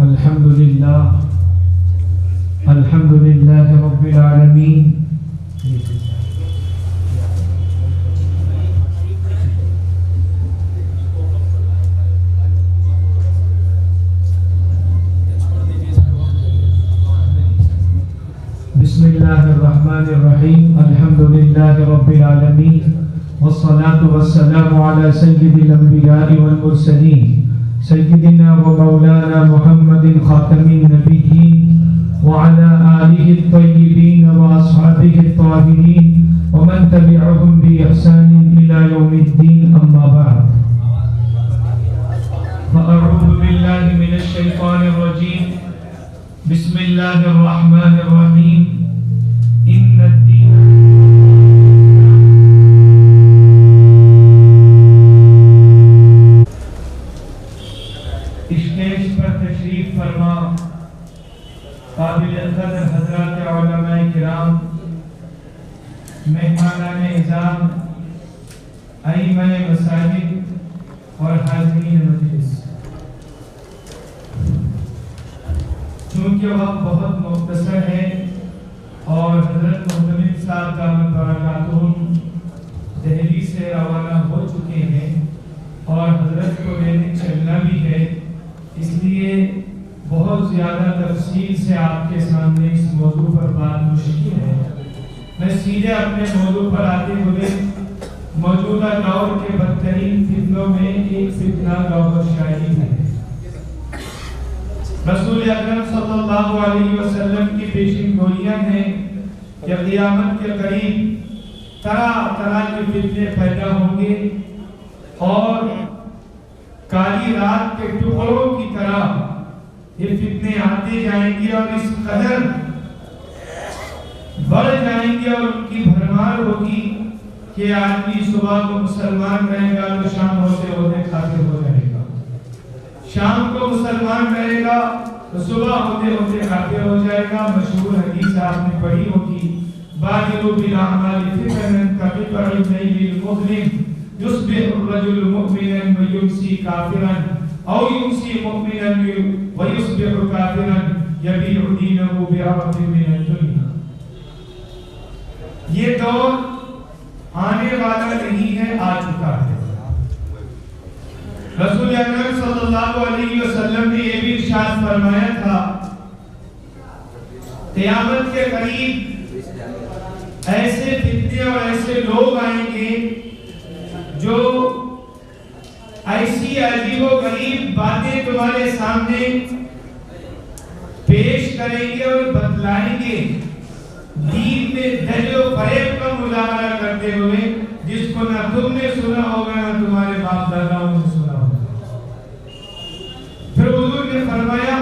الحمد للہ رب العالمین. بسم اللہ الرحمن الرحیم. الحمد للہ رب العالمین والصلاة والسلام علی سید الانبیاء والمرسلین سیدنا و مولانا محمد خاتم النبیین وعلى آلہ الطیبین و اصحابہ الطاہرین ومن تبعهم بإحسان إلى يوم الدین. اما بعد فأعوذ باللہ من الشیطان الرجیم. بسم اللہ الرحمن الرحیم. ان الدین اسٹیج پر تشریف فرما قابل قدر حضرات علماء کرام، مہمانان اعزام، ائمہ مساجد اور حاضرین مجلس. چونکہ وقت بہت مختصر ہے اور حضرت محتمم صاحب دامت برکاتہم دہلی سے روانہ ہو چکے ہیں اور حضرت کو لینے چلنا بھی ہے، اس لیے بہت زیادہ تفصیل سے آپ کے سامنے اس موضوع پر بات مشکل ہے. میں سیدھے اپنے موضوع پر آتے ہوئے موجودہ دور کے بدترین فتنوں میں ایک فتنہ گوہر شاہی ہے. رسول اکرم صلی اللہ علیہ وسلم کی پیشین گوئیاں ہیں کہ قیامت کے قریب طرح طرح کے فتنے پیدا ہوں گے اور کالی رات کے ٹکڑوں کی طرح یہ فتنے آتے جائیں گے اور اس قدر بڑھ جائیں گے اور ان کی بھرمار ہوگی کہ آدمی صبح کو مسلمان رہے گا تو شام ہوتے ہوتے کافر ہو جائے گا، شام کو مسلمان رہے گا تو صبح ہوتے ہوتے کافر ہو جائے گا. مشہور حدیث آپ نے پڑھی ہوگی، بادروا بالاعمال فتنا كقطع الليل المظلم يصبح الرجل مؤمنا ويمسي كافرا او يمسي مؤمنا ويصبح كافرا يبيع دينه بعرض من الدنيا. یہ دور آنے والا نہیں ہے، آ چکا ہے. رسول اکرم صلی اللہ علیہ وسلم نے یہ بھی ارشاد فرمایا تھا قیامت کے قریب ایسے فتنے اور ایسے لوگ آئیں گے جو ایسی عجیب و غریب باتیں تمہارے سامنے پیش کریں گے اور بتلائیں گے، دین میں دھل و فریب کا مظاہرہ کرتے ہوئے، جس کو نہ تم نے سنا ہوگا نہ تمہارے باپ داداؤں نے سنا ہوگا. پھر حضور نے فرمایا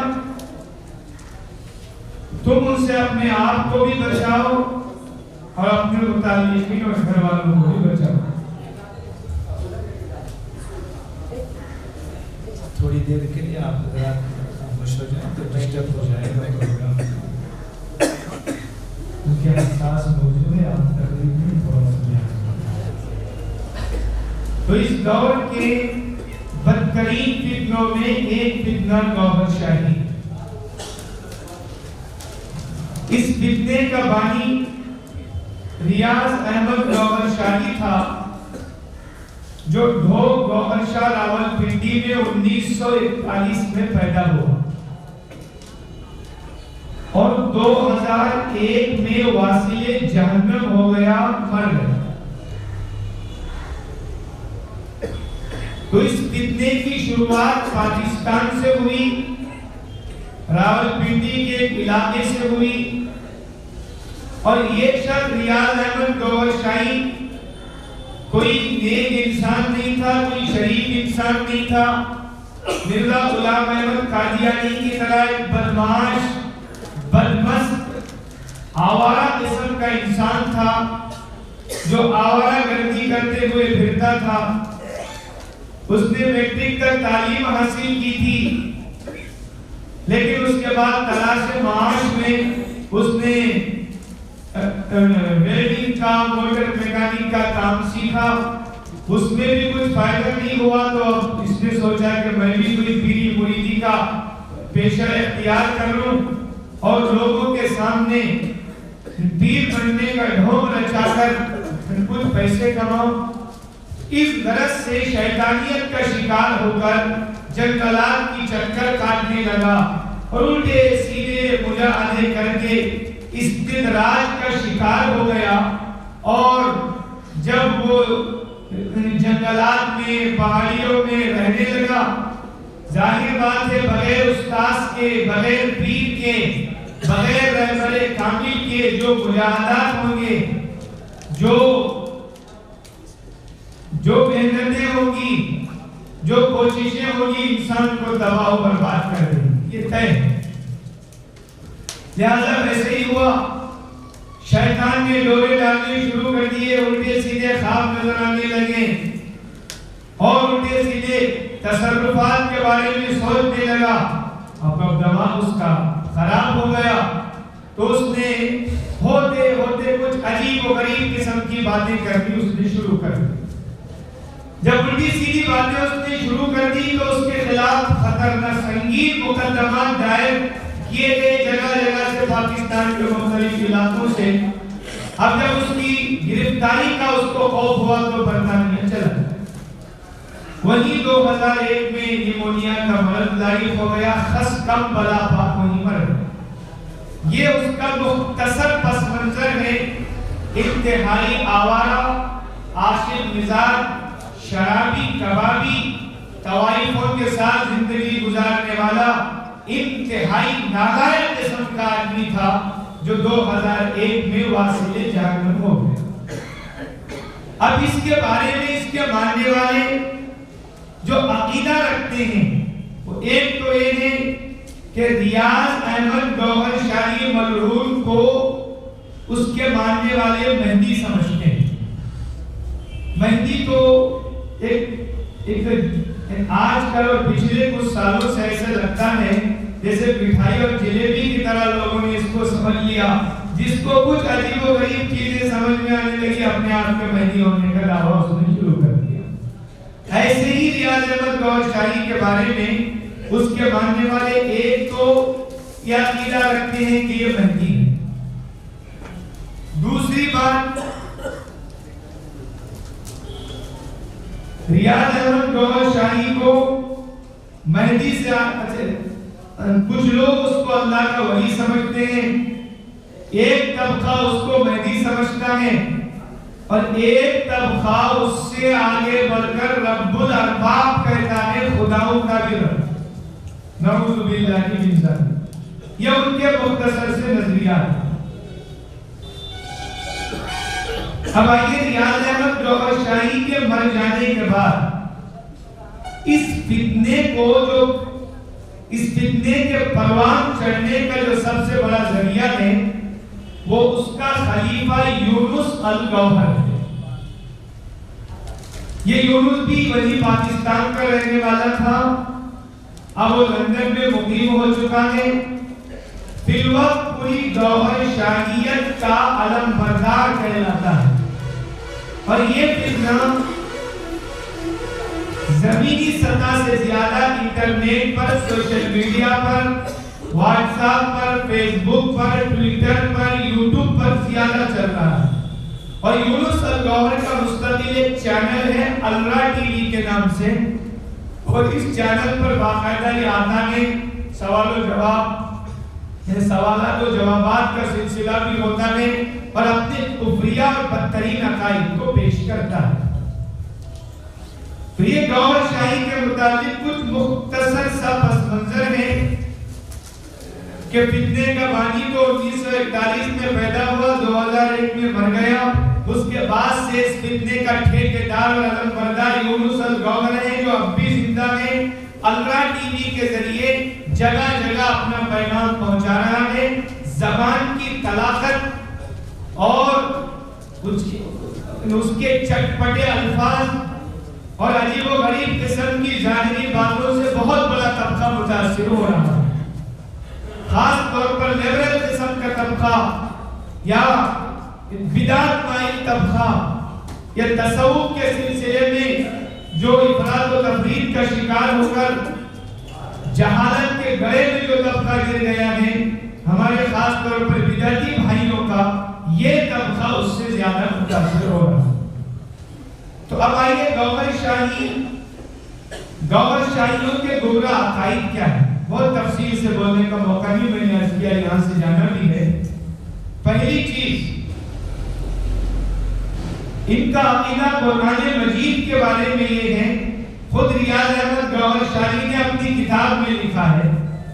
تم ان سے اپنے آپ کو بھی بچاؤ اور اپنے متعلقین اور گھر والوں کو بھی بچاؤ. تھوڑی دیر کے لیے آپ خاموش ہو جائیں تو ڈسٹرب ہو جائے گا پروگرام، کیونکہ حساس موضوع ہے. آپ تقریب میں تھوڑا سا تو اس دور کے بدترین فتنوں میں ایک فتنہ گوہر شاہی. اس فتنے کا بانی ریاض احمد گوہر شاہی تھا جو ڈھوک گوہر شاہ راولپنڈی میں 1941 میں پیدا ہوا اور 2001 میں واصل جہنم ہو گیا، مر گیا. تو اس فتنے کی شروعات پاکستان سے ہوئی، راولپنڈی کے ایک علاقے سے ہوئی اور یہ شخص ریاض احمد گوہر شاہی کوئی نیک انسان نہیں تھا، کوئی شریف انسان نہیں تھا. مرزا غلام احمد قادیانی کی طرح ایک بدمعاش، بدمست، آوارہ قسم کا انسان تھا جو آوارہ گردی کرتے ہوئے پھرتا تھا. اس نے میٹرک تک تعلیم حاصل کی تھی، لیکن اس کے بعد تلاش معاش میں اس نے ویلڈنگ کا، موٹر میکینک کا کام سیکھا. اس میں بھی کچھ فائدہ نہیں ہوا تو اب اس نے سوچا کہ میں بھی کوئی پیری مریدی کا پیشہ اختیار کر لوں اور لوگوں کے سامنے پیر بننے کا ڈھونگ رچا کر کچھ پیسے کماؤں۔ اس غرض سے شیطانیت کا شکار ہو کر جنگلات کی چکر کاٹنے لگا اور الٹے سیدھے مجاہدے کر کے استدراج کا شکار ہو گیا، اور جب وہ جنگلات میں پہاڑیوں میں رہنے لگا، ظاہر بات ہے بغیر استاذ کے، بغیر پیر کے، بغیر رہبر کامل کے جو مجاہدات ہوں گے، جو محنتیں ہوں گی، جو کوششیں ہوں گی، انسان کو تباہ و برباد کر دیں گی، یہ طے ہے۔ لہذا ویسے ہی ہوا، شیطان نے ڈورے ڈالنے شروع کر دیے، الٹے سیدھے خواب نظر آنے لگے اور الٹے سیدھے تصرفات کے بارے میں سوچنے لگا۔ اب دماغ اس کا خراب ہو گیا تو اس نے ہوتے ہوتے کچھ عجیب و غریب قسم کی باتیں کرنی اس نے شروع کر دی۔ جب الٹی سیدھی باتیں اس نے شروع کر دی تو اس کے خلاف خطرناک سنگین مقدمات دائر کیے گئے جگہ جگہ سے، پاکستان کے مختلف علاقوں سے۔ اب جب اس کی گرفتاری کا اس کو خوف ہوا تو برطانیہ چلا۔ وہیں 2001 میں نیمونیا کا مرض لاحق ہو گیا، خس کم بلا پاک وہیں مر گیا۔ یہ اس کا مختصر پس منظر ہے۔ انتہائی آوارہ، عاشق مزاج، شرابی، کبابی، طوائفوں کے ساتھ زندگی گزارنے والا انتہائی نادار قسم کا آدمی تھا جو 2001 میں واصل جہنم ہو گیا۔ اب اس کے بارے میں اس کے ماننے والے جو عقیدہ رکھتے ہیں وہ ایک تو یہ ہے کہ ریاض احمد گوہر شاہی ملعون کو اس کے ماننے والے مہدی سمجھتے ہیں۔ مہدی تو ایک آج کل اور پچھلے کچھ سالوں سے ایسا لگتا ہے جیسے مٹھائی اور جلیبی کی طرح لوگوں نے اس کو سمجھ لیا، جس کو کچھ عجیب و غریب چیزیں سمجھ میں آنے لگی اپنے آپ کے مہدی ہونے کا دعویٰ اس نے شروع کر دیا۔ ایسے ہی ریاض احمد گوہر شاہی کے بارے میں اس کے ماننے والے ایک تو یہ عقیدہ رکھتے ہیں کہ یہ مہدی ہے۔ دوسری بات، ریاض احمد گوہر شاہی کو مہدی سے کچھ لوگ اس کو اللہ کا ولی سمجھتے ہیں، ایک طبقہ اس کو مہدی سمجھتا ہے، اور ایک طبقہ اس سے آگے بڑھ کر رب الارباب کہتا ہے، خداؤں کا بھی رب، نعوذ باللہ من ذالک۔ یہ ان کے مختصر سے نظریات ہیں۔ اب آئیے ریاض احمد گوہر شاہی کے مر جانے کے بعد اس فتنے کے پروان چڑھنے کا جو سب سے بڑا ذریعہ ہے وہ اس کا خلیفہ یونس الگوہر ہے۔ یہ یونس بھی وہی پاکستان کا رہنے والا تھا، اب وہ لندن میں مقیم ہو چکا ہے۔ فی الوقت پوری گوہر شاہیت کا علم بردار کہلاتا ہے، اور یہ فتنہ زمینی سطح سے زیادہ انٹرنیٹ پر، سوشل میڈیا پر، واٹس ایپ پر، فیس بک پر، ٹویٹر پر، یوٹیوب پر زیادہ چل رہا ہے۔ اور یونس الگوہر کا مستقل ایک چینل ہے الرا ٹی وی کے نام سے، اور اس چینل پر باقاعدہ یہ آتا ہے سوال و جواب، سوالات و جوابات کا سلسلہ بھی ہوتا ہے، اور اپنے کفریہ اور بدترین عقائد کو پیش کرتا ہے۔ تو یہ گوہر شاہی کے متعلق کچھ مختصر سا پس منظر ہے کہ فتنے کا بانی تو 1941 میں پیدا ہوا، 2001 میں مر گیا۔ اس کے بعد سے اس فتنے کا ٹھیکیدار اور علم بردار یونس الگوہر ہے، جو اب بھی زندہ ہے، الرا ٹی وی کے ذریعے جگہ جگہ اپنا پیغام پہنچا رہا ہے۔ زبان کی طلاقت اور اس کے چٹپٹے الفاظ اور عجیب و غریب قسم کی ظاہری باتوں سے بہت بڑا طبقہ متاثر ہو رہا ہے، خاص طور پر لیبرل قسم کا طبقہ یا بدعت مائل طبقہ یا تصوف کے سلسلے میں جو افراط و تفرید کا شکار ہو کر جہالت کے گڑھے میں اب آئیے گوہر شاہیوں کے گمراہ عقائد کیا ہے، بہت تفصیل سے بولنے کا موقع نہیں میں نے عرض کیا، یہاں سے جانا بھی ہے۔ پہلی چیز، ان کا عقیدہ قرآن مجید کے بارے میں یہ ہے، خود ریاض احمد گوہر شاہی نے اپنی کتاب میں لکھا ہے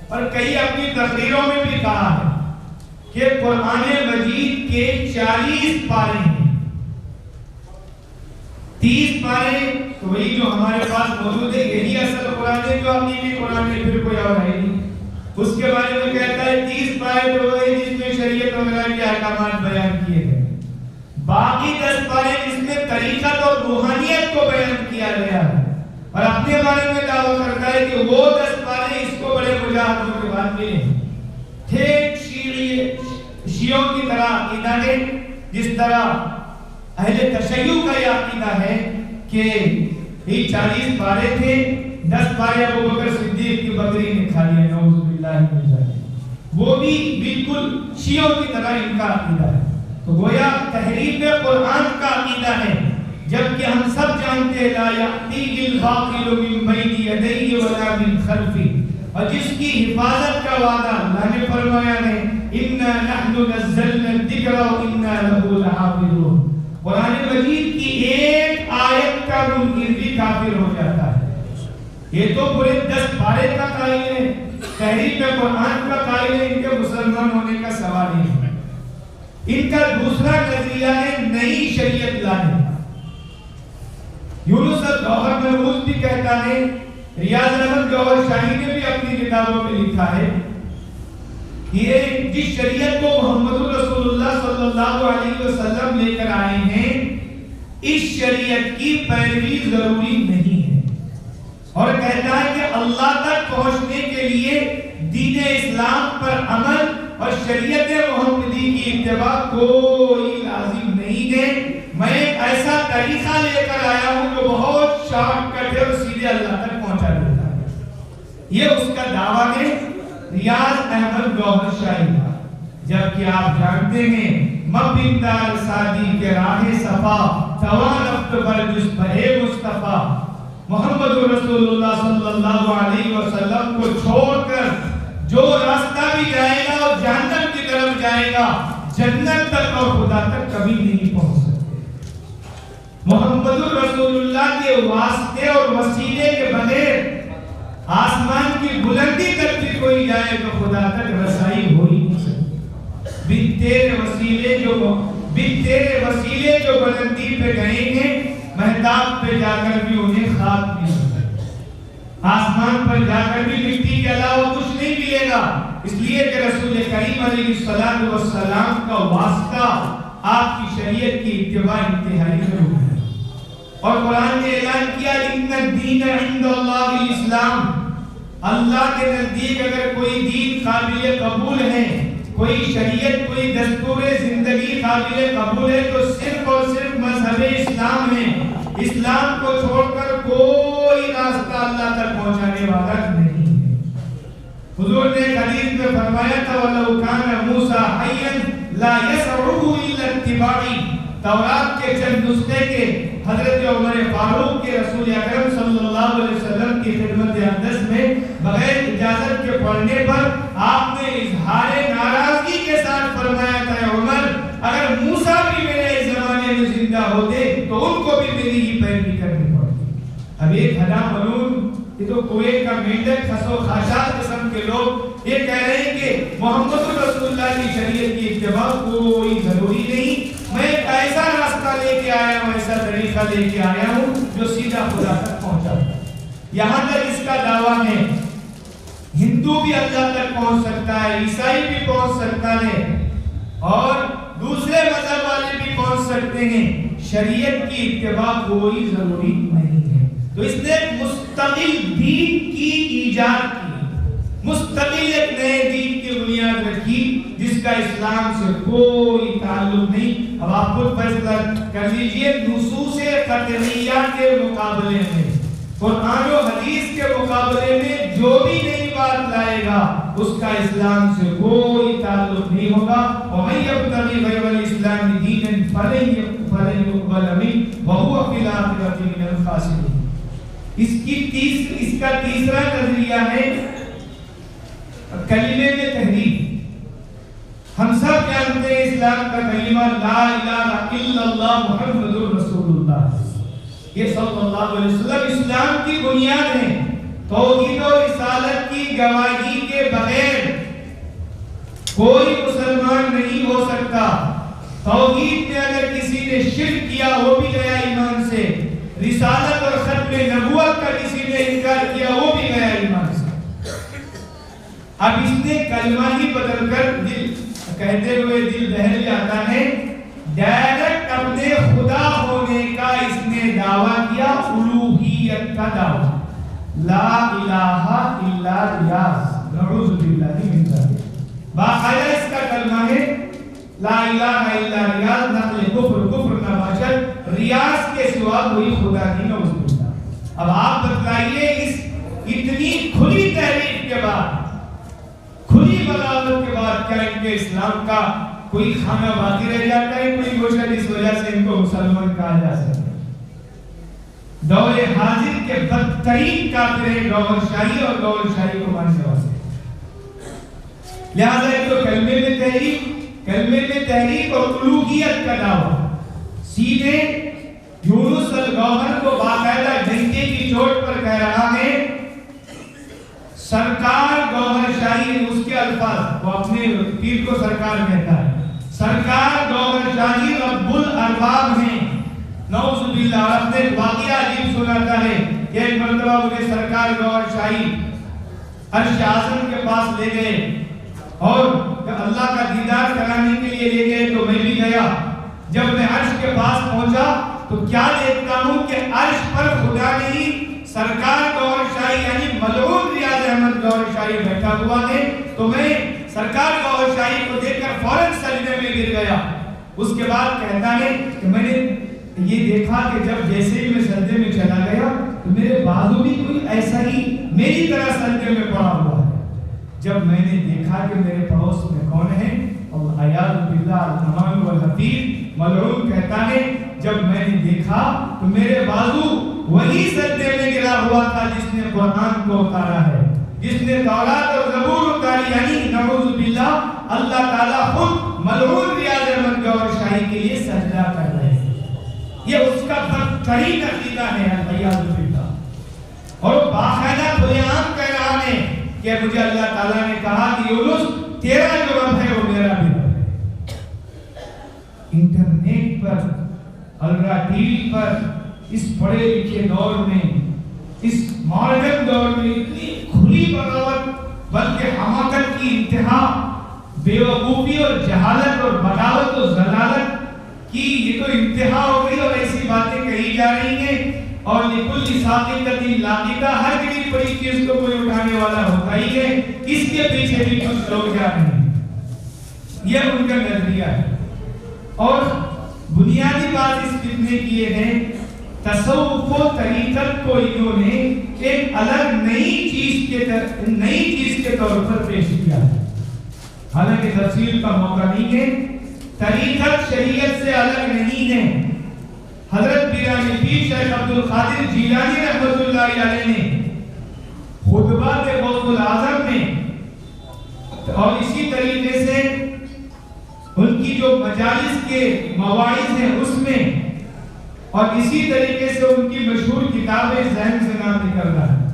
اور کئی اپنی تقریروں میں بھی کہا ہے کہ قرآن مجید کے 40 پارے ہیں، 30 پارے تو وہی جو ہمارے پاس موجود ہے، یہی اصل قرآن ہے جو اپنی بھی قرآن میں پھر کوئی اور ہے نہیں۔ اس کے بارے میں کہتا ہے 30 پارے تو وہی جس میں شریعت وغیرہ کے احکامات بیان کیے گئے، باقی 10 پارے جس میں طریقت اور روحانیت کو بیان کیا گیا ہے، اور اپنے بارے میں دعویٰ کرتا ہے کہ وہ 10 پارے اس کو بڑے مجاہدوں کے بعد ملے ہیں۔ ٹھیک شیعوں کی طرح عقیدہ ہے، جس طرح اہل تشیع کا یہ عقیدہ ہے کہ یہ 40 پارے تھے، 10 پارے ابو بکر صدیق کی بکری نے کھا لیا، نعوذ باللہ من ذالک، وہ بھی بالکل شیعوں کی طرح ان کا عقیدہ ہے۔ تو گویا تحریف قرآن کا عقیدہ ہے، جبکہ ہم سب جانتے ہیں لا یأتیہ الباطل من بین یدیہ ولا من خلفہ، اور جس کی حفاظت کا وعدہ اللہ نے فرمایا ہے انا نحن نزلنا الذکر وانا لہ لحافظون۔ قرآن مجید کی ایک آیت کا منکر بھی کافر ہو جاتا ہے۔ یہ تو پورے 10 پارے کا قائل ہے، تحریف قرآن کا قائل ہے، ان کے مسلمان ہونے کا سوال نہیں ہے۔ ان کا دوسرا نظریہ ہے نئی شریعت لانے کا۔ یونس الگوہر محمود بھی کہتا ہے، ریاض احمد گوہر شاہی نے بھی اپنی کتابوں میں لکھا ہے، یہ جس شریعت کو محمد رسول اللہ صلی اللہ علیہ وسلم لے کر آئے ہیں، اس شریعت کی پیروی ضروری نہیں ہے، اور کہتا ہے کہ اللہ تک پہنچنے کے لیے دین اسلام پر عمل اور شریعت محمدی کی اتباع کوئی لازم نہیں ہے۔ میں ایک ایسا طریقہ لے کر آیا ہوں جو بہت شارٹ کٹ ہے اور سیدھے اللہ تک پہنچا دیتا ہے۔ یہ اس کا دعویٰ ہے ریاض احمد گوہر شاہی کا، جبکہ آپ جانتے ہیں مبندار سادی کے راہ صفا توانفت بر جس بہے مصطفیٰ، محمد رسول اللہ صلی اللہ علیہ وسلم کو چھوڑ کر جو راستہ بھی جائے گا اور جہنم کی طرف جائے گا، جنت تک اور خدا تک کبھی نہیں پہنچ سکتے۔ محمد رسول اللہ کے واسطے اور وسیلے کے بغیر آسمان کی بلندی تک بھی کوئی جائے تو خدا تک رسائی ہو ہی نہیں سکتی۔ بن تیرے وسیلے جو بلندی پہ گئے ہیں، مہتاب پہ جا کر بھی انہیں خاک نہیں ملے، آسمان پر جا کر بھی مٹی کے علاوہ کچھ نہیں ملے گا، اس لیے کہ رسول کریم علیہ السلام کا واسطہ آپ کی شریعت کی اتباع انتہائی ضروری ہے۔ اور قرآن نے اعلان کیا ان الدین عند اللہ الاسلام، اللہ کے نزدیک اگر کوئی دین قابل قبول ہے، کوئی شریعت، کوئی دستور زندگی قابل قبول ہے تو صرف اور صرف مذہب اسلام ہے۔ اسلام کو چھوڑ کر کوئی راستہ اللہ تک پہنچانے والا نہیں ہے۔ حضور نے حدیث میں فرمایا تھا وَلَوْ كَانَ مُوسَى حَيًّا لَا يَسْعُهُ إِلَّا اتِّبَاعِي، تورات کے چند نسخے کے حضرت عمر فاروق کے رسول اکرم صلی اللہ علیہ وسلم کی خدمت اقدس میں بغیر اجازت کے پڑھنے پر آپ نے اظہار ناراضگی کے ساتھ فرمایا تھا عمر اگر موسیٰ بھی میرے اس زمانے میں زندہ ہوتے تو ان کو بھی میری ہی پیروی کرنی پڑتی۔ اب ایک ہدا ملون، یہ تو کوئے کا مینڈک خس و خاشات قسم کے لوگ یہ کہہ رہے ہیں کہ محمد رسول اللہ کی شریعت کی اتباع کوئی ضروری نہیں، میں ایک ایسا راستہ لے کے آیا ہوں، ایسا طریقہ لے کے آیا ہوں جو سیدھا خدا تک پہنچاتا ہے۔ یہاں تک اس کا دعویٰ ہے ہندو بھی اللہ تک پہنچ سکتا ہے، عیسائی بھی پہنچ سکتا ہے، اور دوسرے مذہب والے بھی پہنچ سکتے ہیں، شریعت کی اتباع کوئی ضروری نہیں ہے۔ تو اس نے مستقل دین کی ایجاد کی، مستقل ایک نئے دین کی بنیاد رکھی جس کا اسلام سے کوئی تعلق نہیں۔ اب آپ خود فیصلہ کر لیجئے، نصوص قطعیہ کے مقابلے میں، قرآن و حدیث کے مقابلے میں جو بھی نئی بات لائے گا اس کا اسلام سے کوئی تعلق نہیں ہوگا۔ وَمَن يَبْتَغِ غَيْرَ الْإِسْلَامِ دِينًا فَلَن فلن يقبل منه وهو في الآخرة من الخاسرين. اس کا تیسرا نظریہ ہے کلمے میں تحریف. ہم سب جانتے ہیں اسلام کا کلمہ لا الہ الا اللہ محمد رسول اللہ، یہ صلی اللہ علیہ وسلم اسلام کی بنیاد ہے. توحید و رسالت کی گواہی کے بغیر کوئی مسلمان نہیں ہو سکتا. توحید میں اگر کسی نے شرک کیا وہ بھی گیا ایمان سے. رسالت اور ختم نبوت کا کسی نے انکار کیا وہ بھی گیا ایمان سے. اب اس نے کلمہ ہی بدل کر دل کہتے ہوئے دل دہل جاتا ہے. ڈائریکٹ اپنے خدا ہونے کا اس نے دعویٰ کیا، الوہیت کا دعویٰ. لا الہ الا ریاض، نعوذ باللہ من ذلک. باقاعدہ اس کا کلمہ ہے لا الہ الا ریاض، نقل کفر، کفر نباشت، ریاض کے سوا کوئی خدا نہیں، نعوذ باللہ. اب آپ بتلائیے اس اتنی کھلی تحریف کے بعد، کھلی بغاوت کے بعد کیا ان کے اسلام کا کوئی خانہ باقی رہ جاتا ہے؟ کوئی گوشہ جس وجہ سے ان کو مسلمان کہا جا سکتا ہے؟ دور حاضر کے بدترین کافر ہیں گوہر شاہی اور گوہر شاہی کو ماننے والے. لہذا ایک تو کلمے میں تحریف اور الوہیت کا دعویٰ. سیدھے یونس الگوہر کو باقاعدہ ڈنڈے کی چوٹ پر کہہ رہا ہے سرکار گوہر شاہی. اس کے الفاظ وہ اپنے پیر کو سرکار کہتا ہے. سرکار گوہر شاہی رب الارباب ہیں، نعوذ باللہ. آپ نے واقعہ عجیب سناتا ہے کہ ایک مرتبہ مجھے سرکار گوہر شاہی عرش اعظم کے پاس لے گئے اور اللہ کا دیدار کرانے کے لیے لے گئے تو میں بھی گیا. جب میں عرش کے پاس پہنچا تو کیا دیکھتا ہوں کہ عرش پر خدا نہیں سرکار گوہر شاہی یعنی ملعون ریاض احمد گوہر شاہی بیٹھا ہوا ہے. تو میں سرکار گوہر شاہی کو دیکھ کر فوراً سجدے میں گر گیا. اس کے بعد کہتا ہے کہ میں نے یہ دیکھا کہ جب جیسے ہی میں سجدے میں چلا گیا تو میرے بازو بھی کوئی ایسا ہی میری طرح سجدے میں پڑا ہوا ہے. جب میں نے دیکھا کہ میرے پڑوس میں کون ہے، اور عیاذ باللہ الرحمن والحفیظ ملعون کہتا ہے جب میں نے دیکھا تو میرے بازو وہی سجدے میں گرا ہوا تھا جس نے قرآن کو اتارا ہے، جس نے تورات اور زبور اتاری. یعنی نعوذ باللہ اللہ تعالیٰ خود ملعون ریاض احمد گوہر شاہی کے لیے سجدہ کر رہے ہیں. یہ اس کا بدترین عقیدہ ہے عیاذ باللہ. اور باقاعدہ کھلے عام کہہ رہا ہے کہ مجھے اللہ تعالیٰ نے کہا کہ یونس تیرا جو رب ہے وہ میرا بھی رب ہے. انٹرنیٹ پر، الرا ٹی وی پر، اس پڑھے لکھے دور میں، اس ماڈرن دور میں اتنی کھلی بغاوت بلکہ حماقت کی انتہا، بیوقوفی اور جہالت اور بغاوت اور ضلالت کی یہ تو انتہا ہو گئی. اور ایسی باتیں کہی جا رہی ہیں اور لکل ساقطۃ لاقطہ، ہر گری پڑی چیز کو کوئی اٹھانے والا ہوتا ہی ہے. اس کے پیچھے بھی کچھ لوگ جا رہے ہیں. یہ ان کا نظریہ ہے. اور بنیادی بات اس فتنے کی یہ ہے تصوف و طریقت کو انہوں نے ایک الگ نئی چیز کے طور پر پیش کیا ہے. حالانکہ تفصیل کا موقع نہیں ہے. طریقت شریعت سے الگ نہیں ہے. حضرت پیرانی پیر شیخ عبد القادر جیلانی رحمۃ اللہ علیہ نے خطبات غوث العظم میں اور اسی طریقے سے ان کی جو مجالس کے مواعظ ہیں اس میں اور اسی طریقے سے ان کی مشہور کتاب ذہن سے نام نکل رہا ہے.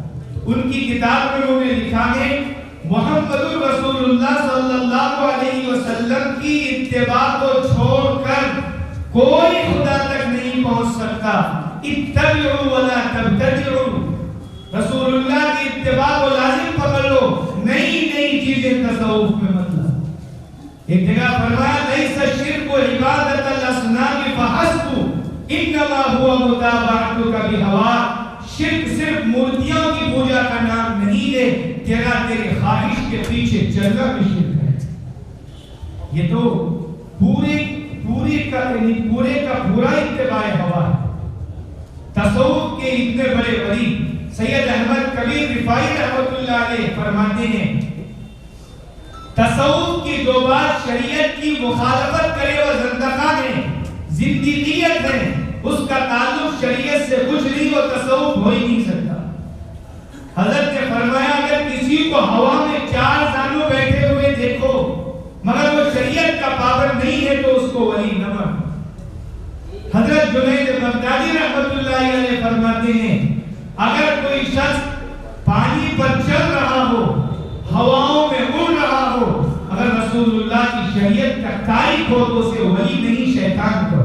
ان کی کتاب میں انہوں نے لکھا ہے محمد رسول اللہ صلی اللہ علیہ وسلم کی اتباع کو چھوڑ کر کوئی خدا تک نہیں پہنچ سکتا. اتبعوا ولا تبتدعوا، رسول اللہ کی اتباع کو لازم پکڑ لو، نئی چیزیں تصوف میں مطلب. ایک جگہ فرمایا لیس الشرک عبادت الاصنام فحسب انما هو متابعتك بهوا. شرک صرف مورتیوں کی پوجا کا نام نہیں ہے، تیری خواہش کے پیچھے چلنا بھی شرک ہے. یہ تو پورے کا پورا اتباع ہوا ہے. تصوف کے اتنے بڑے ولی سید احمد کبیر رفاعی رحمۃ اللہ علیہ فرماتے ہیں تصوف کی دو بات شریعت کی مخالفت کرے وہ زندقہ ہے. زندگیت ہے، اس کا تعلق شریعت سے کچھ نہیں، وہ تصوف ہو ہی نہیں سکتا۔ حضرت نے فرمایا اگر کسی کو ہوا میں 4 زانو بیٹھے ہوئے دیکھو مگر وہ شریعت کا پابند نہیں ہے تو اس کو ولی نہ مان۔ حضرت جنید بغدادی رحمۃ اللہ علیہ فرماتے ہیں اگر کوئی شخص پانی پر چل رہا ہو، ہواؤں میں اڑ رہا ہو، اگر رسول اللہ کی شریعت کا تارک ہو تو اسے ولی نہیں شیطان کو۔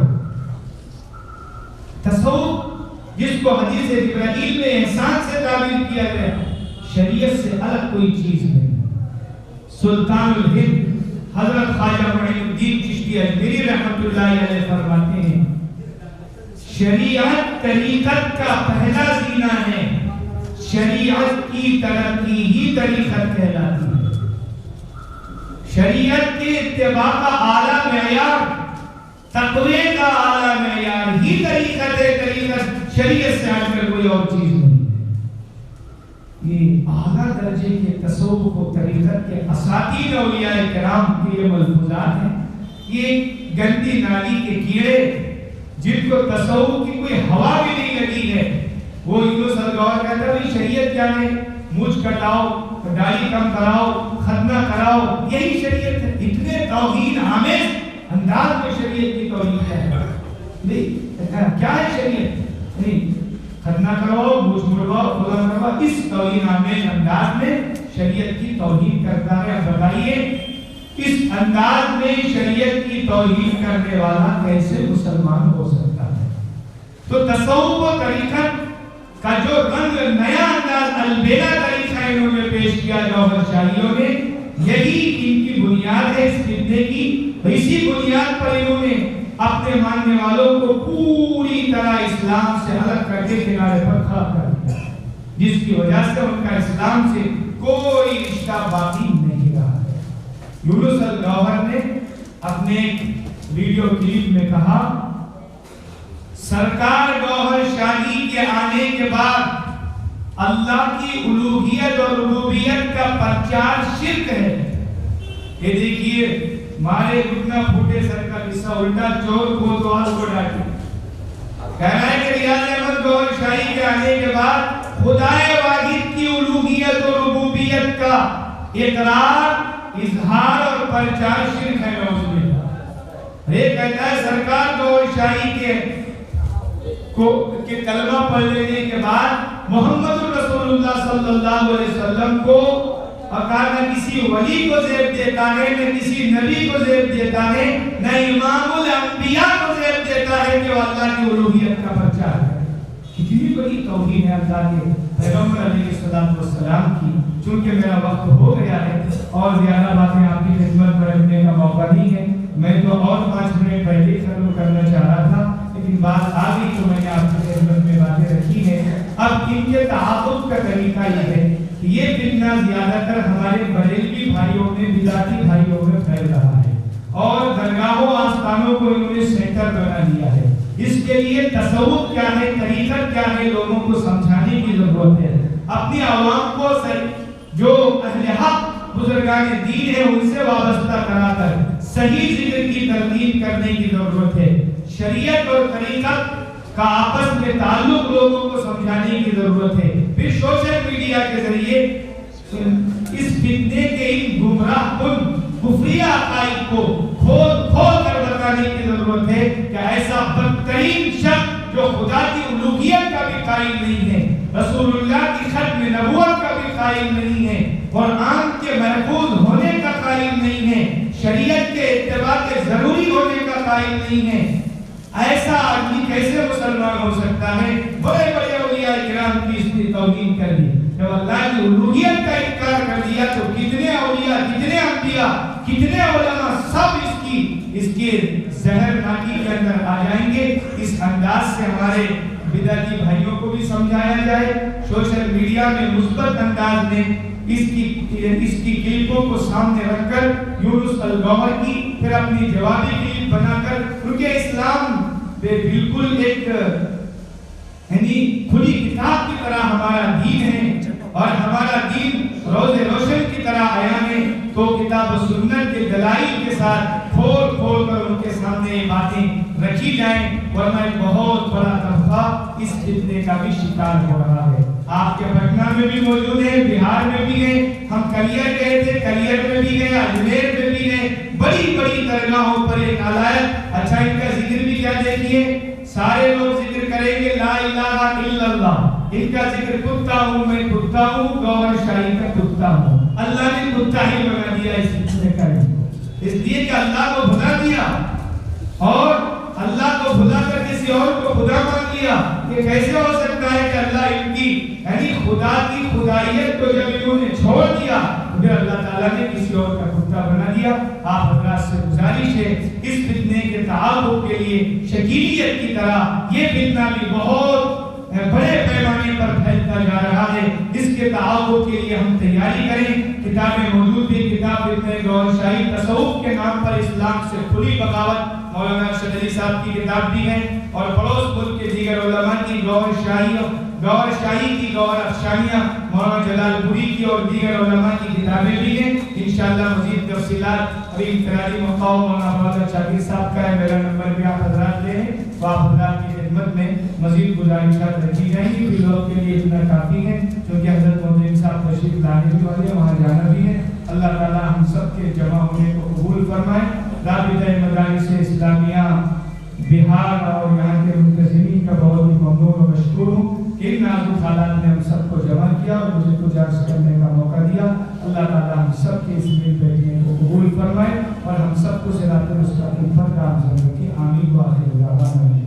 تصوف جس کو حدیث جبرائیل میں احسان سے تعبیر کیا گیا، شریعت سے الگ کوئی چیز نہیں۔ سلطان الہند حضرت خواجہ معین الدین چشتی اجمیری رحمۃ اللہ علیہ فرماتے ہیں شریعت طریقت کا پہلا زینہ ہے، شریعت کی ترقی ہی طریقت کہلاتی ہے۔ شریعت کے اتباع کا اعلیٰ معیار، تقوی کا اعلیٰ معیار ہی طریقت ہے، طریقت شریعت سے آج کل کوئی اور چیز نہیں ہے۔ یہ اعلیٰ درجے کے تصوف و طریقت کے اساتید اولیاء کرام کے یہ ملفوظات ہیں۔ یہ گندی نالی کے کیڑے جن کو تصوف کی کوئی ہوا بھی نہیں لگی ہے، وہ یونس الگوہر کہتا ہے شریعت کیا ہے؟ مجھ کٹاؤ، داڑھی کم کراؤ، ختنہ کراؤ، یہی شریعت ہے۔ اتنے توہین آمیز انداز میں شریعت کی توہین ہے۔ نہیں کیا ہے شریعت؟ نہیں ختنہ کرواؤ، مجھ مڑواؤ، خدا کرواؤ، اس توہین آمیز انداز میں شریعت کی توہین کرتا ہے۔ اب بتائیے اس انداز میں شریعت کی توہین کرنے والا کیسے مسلمان ہو سکتا ہے؟ تو تصوف و طریقت کا جو رنگ نیا انداز البیلا طریقہ انہوں نے پیش کیا جوہر شاہیوں نے، یہی ان کی بنیاد ہے اس فتنے کی۔ اسی بنیاد پر انہوں نے اپنے ماننے والوں کو پوری طرح اسلام سے الگ کر کے کنارے پر کھڑا کر دیا، جس کی وجہ سے ان کا اسلام سے کوئی رشتہ باقی نہیں رہا ہے۔ یونس الگوہر نے اپنے ایک ویڈیو کلپ میں کہا سرکار گوہر شاہی کے آنے کے بعد اللہ کی الوہیت اور ربوبیت کا پرچار شرک ہے۔ یہ دیکھیے مارے گھٹنا پھوٹے سر کا قصہ الٹا چور کوتوال کو ڈانٹے۔ کہہ رہا ہے کہ ریاض احمد گوہر شاہی کے آنے کے بعد خدائے واحد کی الوہیت اور ربوبیت کا اقرار، اظہار اور پرچار شرک ہے۔ نعوذ باللہ۔ یہ کہتا ہے سرکار گوہر شاہی کے کلمہ پڑھ لینے کے بعد محمد رسول اللہ صلی اللہ علیہ وسلم کو نہ کسی ولی کو زیب دیتا ہے، نہ کسی نبی کو زیب دیتا ہے، نہ امام الانبیاء کو زیب دیتا ہے کہ وہ اللہ کی الوہیت کا پرچار ہے۔ کتنی بڑی توہین ہے اللہ کے پیغمبر علیہ السلام کی۔ چونکہ میرا وقت ہو گیا ہے اور زیادہ باتیں آپ کی خدمت میں رکھنے کا موقع نہیں ہے، میں تو اور 5 منٹ پہلے ختم کرنا چاہ رہا تھا، لیکن بات آ گئی تو میں نے آپ کی خدمت میں باتیں رکھی ہیں۔ اب ان کے تحفظ کا طریقہ یہ ہے کہ یہ فتنہ زیادہ تر ہمارے بریلوی بھائیوں میں، بدعتی بھائیوں میں پھیل رہا ہے اور درگاہوں آستانوں کو انہوں نے سینٹر بنا دیا ہے۔ اس کے لیے تصوف کیا ہے، طریقت کیا ہے، لوگوں کو سمجھانے کی ضرورت ہے۔ اپنی عوام کو جو اہل حق بزرگان دین ہے ان سے وابستہ کرا کر صحیح ذکر کی ترغیب کرنے کی ضرورت ہے۔ شریعت اور طریقت کا آپس میں تعلق لوگوں کو سمجھانے کی ضرورت ہے۔ پھر سوشل میڈیا کے ذریعے اس فتنے کے ان گمراہ کن کفریہ عقائد کو کھول کر بتانے کی ضرورت ہے کہ ایسا بدترین شخص جو خدا کی الوہیت کا بھی قائل نہیں ہے، رسول اللہ کی ختم نبوت کا بھی قائل نہیں ہے، قرآن کے محفوظ ہونے کا قائل نہیں ہے، شریعت کے اتباع کے ضروری ہونے کا قائل نہیں ہے، ایسا آدمی کیسے مسلمان ہو سکتا ہے؟ بڑے بڑے اولیاء کرام کی اس نے توہین کر دی۔ جب اللہ کی الوہیت کا انکار کر دیا تو کتنے اولیاء، کتنے انبیاء، کتنے علماء سب اس کے زہر ناکی کے اندر آ جائیں گے۔ اس انداز سے ہمارے بدعتی بھائیوں کو بھی سمجھایا جائے، سوشل میڈیا میں مثبت انداز میں اس کی کلپوں کو سامنے رکھ کر یونس الگوہر کی پھر اپنی جوابی کلپ بنا کر، کیونکہ اسلام بالکل ایک کھلی کتاب کی طرح ہمارا دین ہے اور ہمارا دین روز روشن کی طرح آیا ہے، تو کتاب و سنت کے دلائل کے ساتھ کھول کر ان کے سامنے باتیں رکھی جائیں، ورنہ ایک بہت بڑا طبقہ اس فتنے کا بھی شکار ہو رہا ہے۔ آپ کے پٹنہ میں بھی موجود ہے، بہار میں بھی ہے، ہم کلیئر گئے تھے، کلیئر میں بھی گئے، اجمیر میں بھی گئے، بڑی بڑی درگاہوں پر ایک علایت۔ اچھا ان کا ذکر بھی کیا دیکھیے، سارے لوگ ذکر کریں گے لا الہ الا اللہ، ان کا ذکر کتا ہوں میں کتا ہوں، گوہر شاہی کا کتا ہوں۔ اللہ نے کتا ہی بنا دیا اس فتنے کا، اس لیے کہ اللہ کو بھلا دیا اور اللہ کو بھلا کر کسی اور کو خدا مان لیا۔ یہ کیسے ہو سکتا ہے کہ اللہ ان کی یعنی خدا کی خدائیت کو جب انہوں نے چھوڑ دیا، پھر اللہ تعالیٰ نے کسی اور کا کتا بنا دیا۔ آپ حضرات سے گزارش ہے اس فتنے کے تعاقب کے لیے شکیلیت کی طرح یہ فتنہ بھی بہت بڑے پیمانے پر پھیلتا جا رہا ہے، اس کے تعاقب کے لیے ہم تیاری کریں۔ کتابیں موجود ہیں، کتاب فتنہ گوہر شاہی تصوف کے نام پر اسلام سے کھلی بغاوت، مولانا ارشد علی صاحب کی کتاب بھی ہے، اور پڑوس ملک کے دیگر علماء کی گوہر شاہی کی گوہر افشانیاں، مولانا جلال پوری کی اور دیگر علماء کی کتابیں بھی ہیں۔ انشاءاللہ مزید تفصیلات ابھی انفرادی موقع مولانا فاضل شاکر صاحب کا ہے، میرا نمبر بھی آپ حضرات لے ہیں، تو آپ حضرات کی خدمت میں مزید گزارشات رکھی جائیں گی۔ فی الوقت کے لیے اتنا کافی ہے، کیونکہ حضرت مودودی صاحب تشریف لانے بھی والے ہیں، وہاں جانا بھی ہے۔ اللہ تعالی ہم سب کے جمع ہونے کو قبول فرمائے۔ رابطہ مدارس اسلامیہ بہار اور یہاں کے منتظمین کا بہت ہی ممنون و مشکور ہوں کہ ان نازک حالات نے ہم سب کو جمع کیا اور مجھے کچھ عرض کرنے کا موقع دیا۔ اللہ تعالی ہم سب کے اس مل بیٹھنے کو قبول فرمائے اور ہم سب کو صراط المستقیم پر گامزن رکھے۔ آمین و آخر دعوانا۔